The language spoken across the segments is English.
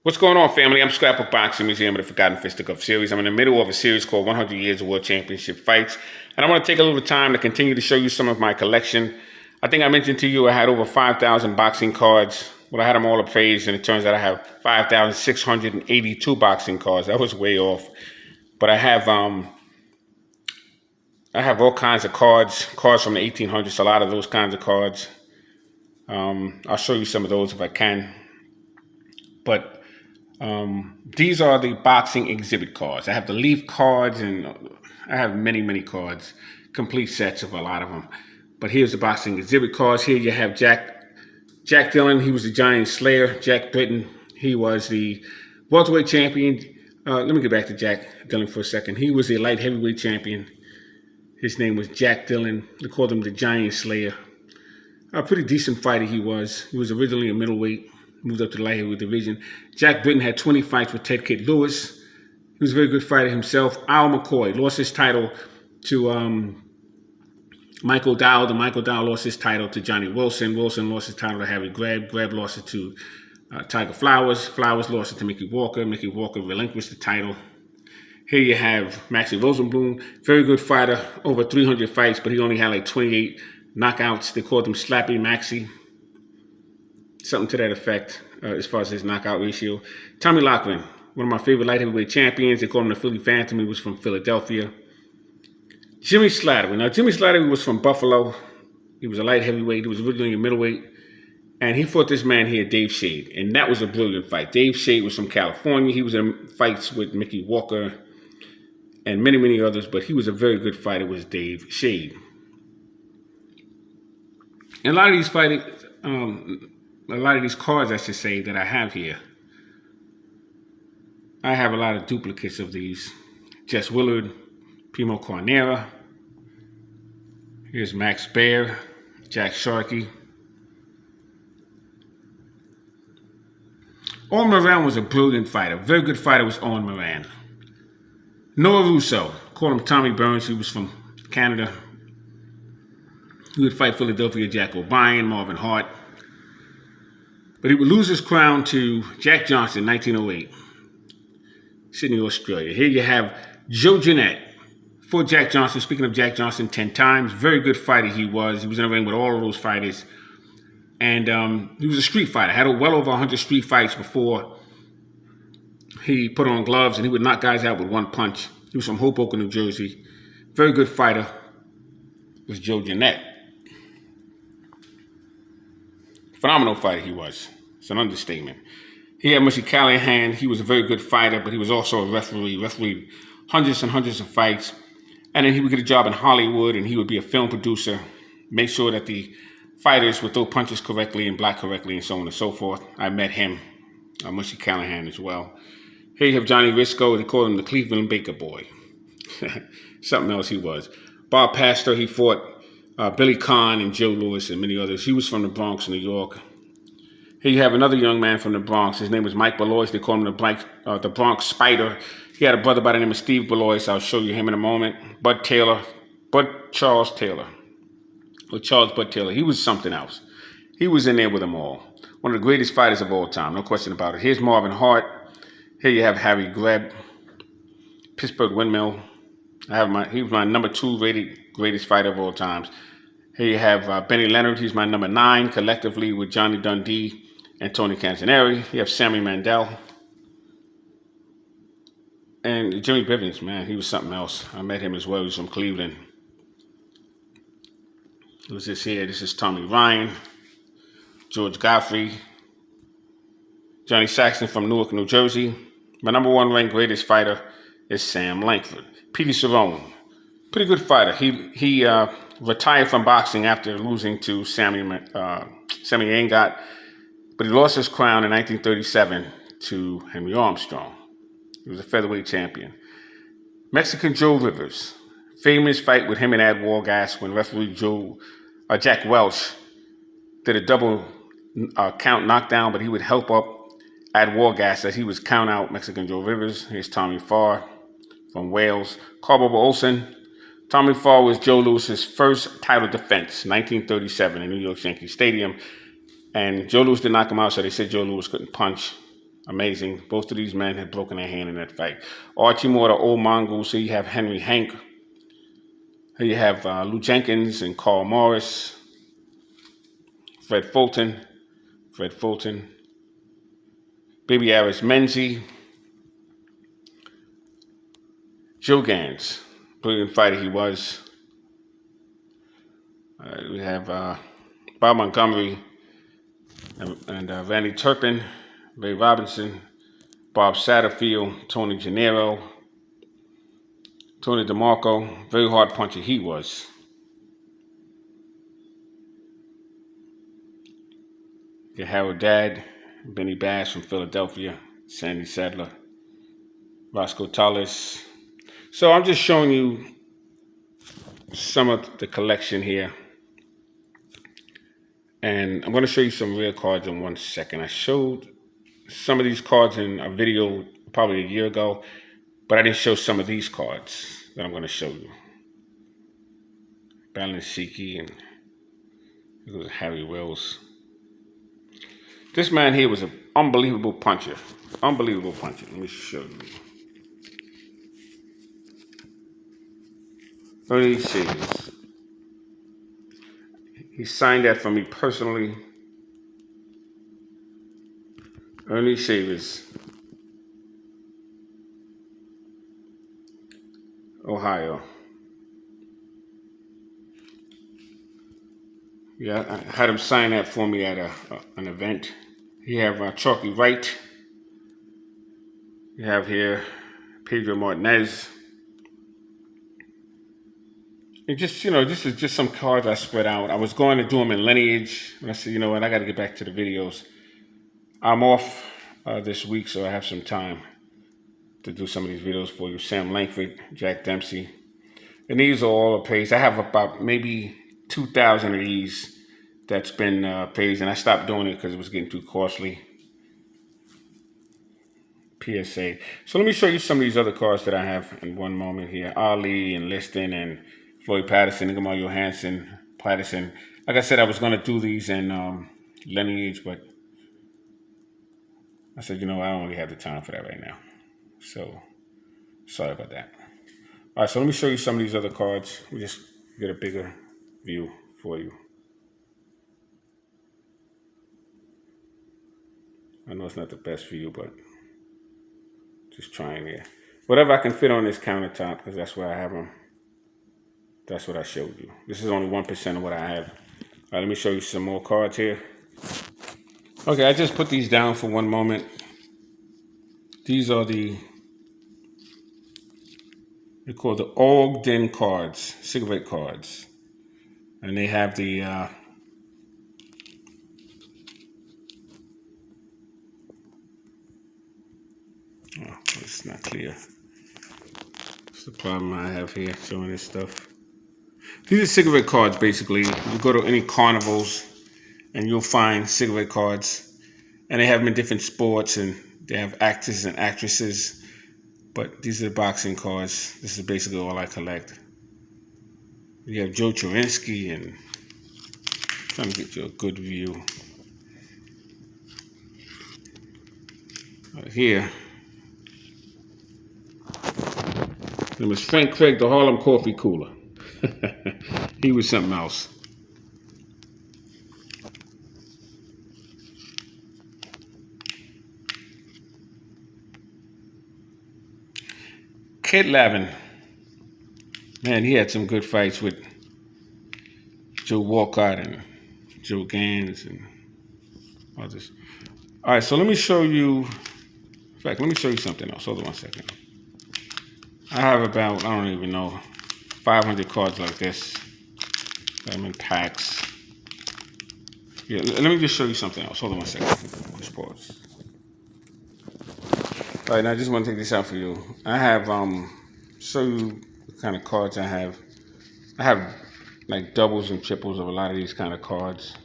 What's going on, family? I'm Scrapbook Boxing Museum of the Forgotten Fisticuffs Series. I'm in the middle of a series called 100 Years of World Championship Fights, and I want to take a little time to continue to show you some of my collection. I think I mentioned to you I had over 5,000 boxing cards. Well, I had them all appraised, and it turns out I have 5,682 boxing cards. That was way off. But I have all kinds of cards from the 1800s, a lot of those kinds of cards. I'll show you some of those if I can. But these are the boxing exhibit cards. I have the leaf cards, and I have many cards, complete sets of a lot of them. But here's the boxing exhibit cards. Here you have Jack Dillon. He was the Giant Slayer. Jack Britton. He was the welterweight champion. Let me get back to Jack Dillon for a second. He was the light heavyweight champion. His name was Jack Dillon. They called him the Giant Slayer. A pretty decent fighter he was. He was originally a middleweight. Moved up to the light heavyweight division. Jack Britton had 20 fights with Ted Kid Lewis. He was a very good fighter himself. Al McCoy lost his title to Michael Dowd. And Michael Dowd lost his title to Johnny Wilson. Wilson lost his title to Harry Greb. Greb lost it to Tiger Flowers. Flowers lost it to Mickey Walker. Mickey Walker relinquished the title. Here you have Maxie Rosenblum. Very good fighter. Over 300 fights, but he only had like 28 knockouts. They called him Slappy Maxie. Something to that effect as far as his knockout ratio. Tommy Loughran, one of my favorite light heavyweight champions. They called him the Philly Phantom. He was from Philadelphia. Jimmy Slattery. Now, Jimmy Slattery was from Buffalo. He was a light heavyweight. He was originally a middleweight. And he fought this man here, Dave Shade. And that was a brilliant fight. Dave Shade was from California. He was in fights with Mickey Walker and many others. But he was a very good fighter, was Dave Shade. And a lot of these fighting... a lot of these cards, I should say, that I have here, I have a lot of duplicates of these. Jess Willard, Primo Carnera. Here's Max Baer, Jack Sharkey. Owen Moran was a brilliant fighter. Very good fighter was Owen Moran. Noah Russo, call him Tommy Burns. He was from Canada. He would fight Philadelphia Jack O'Brien, Marvin Hart. But he would lose his crown to Jack Johnson in 1908, Sydney, Australia. Here you have Joe Jeanette. Fought Jack Johnson. Speaking of Jack Johnson, 10 times. Very good fighter he was. He was in the ring with all of those fighters. And he was a street fighter. Had well over 100 street fights before he put on gloves, and he would knock guys out with one punch. He was from Hoboken, New Jersey. Very good fighter was Joe Jeanette. Phenomenal fighter he was. It's an understatement. He had Mushy Callahan. He was a very good fighter, but he was also a referee. Refereed hundreds and hundreds of fights. And then he would get a job in Hollywood, and he would be a film producer, make sure that the fighters would throw punches correctly and block correctly, and so on and so forth. I met him, Mushy Callahan, as well. Here you have Johnny Risco. They called him the Cleveland Baker Boy. Something else he was. Bob Pastor, he fought Billy Conn and Joe Louis and many others. He was from the Bronx, New York. Here you have another young man from the Bronx. His name was Mike Belois. They call him the Bronx Spider. He had a brother by the name of Steve Belois. I'll show you him in a moment. Bud Charles Taylor. He was something else. He was in there with them all. One of the greatest fighters of all time, no question about it. Here's Marvin Hart. Here you have Harry Greb, Pittsburgh Windmill. He was my number 2 rated greatest fighter of all times. Here you have Benny Leonard. He's my number 9 collectively with Johnny Dundee and Tony Canzoneri. You have Sammy Mandel. And Jimmy Bivens, man, he was something else. I met him as well. He was from Cleveland. Who's this here? This is Tommy Ryan, George Godfrey, Johnny Saxton from Newark, New Jersey. My number 1 ranked greatest fighter is Sam Langford. Petey Cerrone, pretty good fighter. He retired from boxing after losing to Sammy Angot, but he lost his crown in 1937 to Henry Armstrong. He was a featherweight champion. Mexican Joe Rivers, famous fight with him and Ad Wargas when referee Jack Welch did a double count knockdown, but he would help up Ad Wargas as he was count out Mexican Joe Rivers. Here's Tommy Farr from Wales. Carl Bubba Olson. Tommy Farr was Joe Louis's first title defense, 1937 in New York Yankee Stadium. And Joe Louis did knock him out, so they said Joe Louis couldn't punch. Amazing. Both of these men had broken their hand in that fight. Archie Moore, the old Mongol. So you have Henry Hank. Here you have Lou Jenkins and Carl Morris. Fred Fulton. Baby Aris Menzie. Joe Gans. Brilliant fighter he was. We have Bob Montgomery and Randy Turpin, Ray Robinson, Bob Satterfield, Tony Gennaro, Tony DeMarco. Very hard puncher he was. You have Harold Dad, Benny Bass from Philadelphia, Sandy Sadler, Roscoe Tallis. So I'm just showing you some of the collection here. And I'm going to show you some real cards in 1 second. I showed some of these cards in a video probably a year ago, but I didn't show some of these cards that I'm going to show you. Balansiki and Harry Wills. This man here was an unbelievable puncher. Let me show you. Ernie Shavers. He signed that for me personally. Ernie Shavers, Ohio. Yeah, I had him sign that for me at an event. You have Chalky Wright. You have here Pedro Martinez. It just, this is just some cards I spread out. I was going to do them in lineage, and I said, you know what, I got to get back to the videos. I'm off this week, so I have some time to do some of these videos for you. Sam Langford, Jack Dempsey. And these are all appraised. I have about maybe 2,000 of these that's been appraised, and I stopped doing it because it was getting too costly. PSA. So let me show you some of these other cards that I have in one moment here. Ali and Liston and Floyd Patterson, Ingemar Johansson, Patterson. Like I said, I was going to do these in lineage, but I said, I don't really have the time for that right now. So, sorry about that. All right, so let me show you some of these other cards. We just get a bigger view for you. I know it's not the best view, but just trying here. Whatever I can fit on this countertop, because that's where I have them. That's what I showed you. This is only 1% of what I have. All right, let me show you some more cards here. Okay, I just put these down for one moment. These are they're called the Ogden cards, cigarette cards. And they have the, oh, it's not clear. That's the problem I have here showing this stuff. These are cigarette cards, basically. You go to any carnivals and you'll find cigarette cards. And they have them in different sports, and they have actors and actresses. But these are the boxing cards. This is basically all I collect. You have Joe Cherinsky, and I'm trying to get you a good view. Right here. His name is Frank Craig, the Harlem Coffee Cooler. He was something else. Kid Lavin. Man, he had some good fights with Joe Walcott and Joe Gans and others. All right, so let me show you. In fact, let me show you something else. Hold on 1 second. I have about, I don't even know, 500 cards like this. I'm in packs. Yeah, let me just show you something else. Hold on 1 second. Just pause. All right, now I just want to take this out for you. I have, show you the kind of cards I have. I have like doubles and triples of a lot of these kind of cards.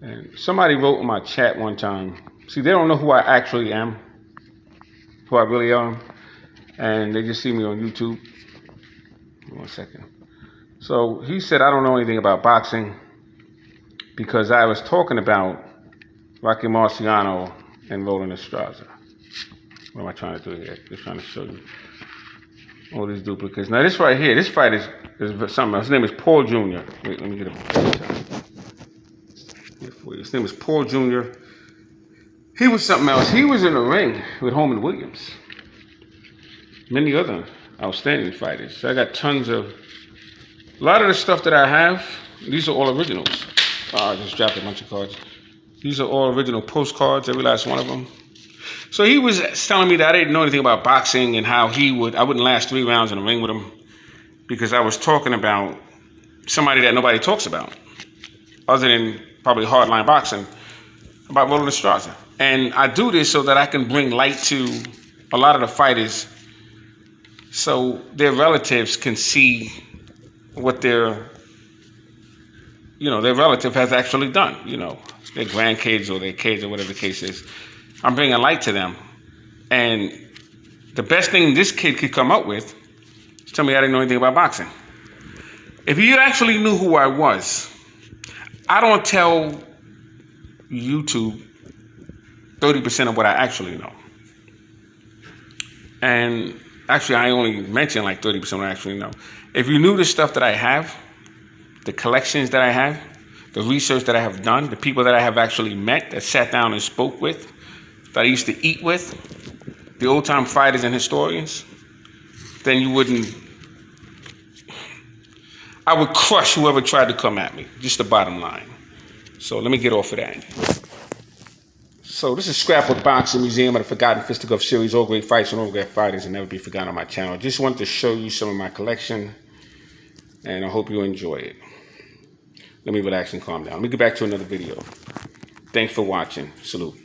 And somebody wrote in my chat one time, see, they don't know who I actually am, who I really am, and they just see me on YouTube. 1 second. So he said, I don't know anything about boxing because I was talking about Rocky Marciano and Roland Estrada. What am I trying to do here? Just trying to show you all these duplicates. Now this right here, this fight is something else. His name is Paul Jr. Wait, let me get a picture. His name is Paul Jr. He was something else. He was in the ring with Holman Williams. Many other outstanding fighters. So I got tons of, a lot of the stuff that I have, these are all originals. I just dropped a bunch of cards. These are all original postcards, every last one of them. So he was telling me that I didn't know anything about boxing and how I wouldn't last 3 rounds in the ring with him because I was talking about somebody that nobody talks about, other than probably hardline boxing, about Roland Estrada. And I do this so that I can bring light to a lot of the fighters so their relatives can see what their relative has actually done, their grandkids or their kids or whatever the case is. I'm bringing light to them. And the best thing this kid could come up with is tell me I didn't know anything about boxing. If you actually knew who I was, I don't tell YouTube 30% of what I actually know. And actually, I only mention like 30% of what I actually know. If you knew the stuff that I have, the collections that I have, the research that I have done, the people that I have actually met, that sat down and spoke with, that I used to eat with, the old-time fighters and historians, then you wouldn't, I would crush whoever tried to come at me, just the bottom line. So let me get off of that. So this is Scrapbook Boxing Museum of the Forgotten Fisticuffs Series, all great fights and all great fighters and never be forgotten on my channel. Just wanted to show you some of my collection, and I hope you enjoy it. Let me relax and calm down. Let me get back to another video. Thanks for watching. Salute.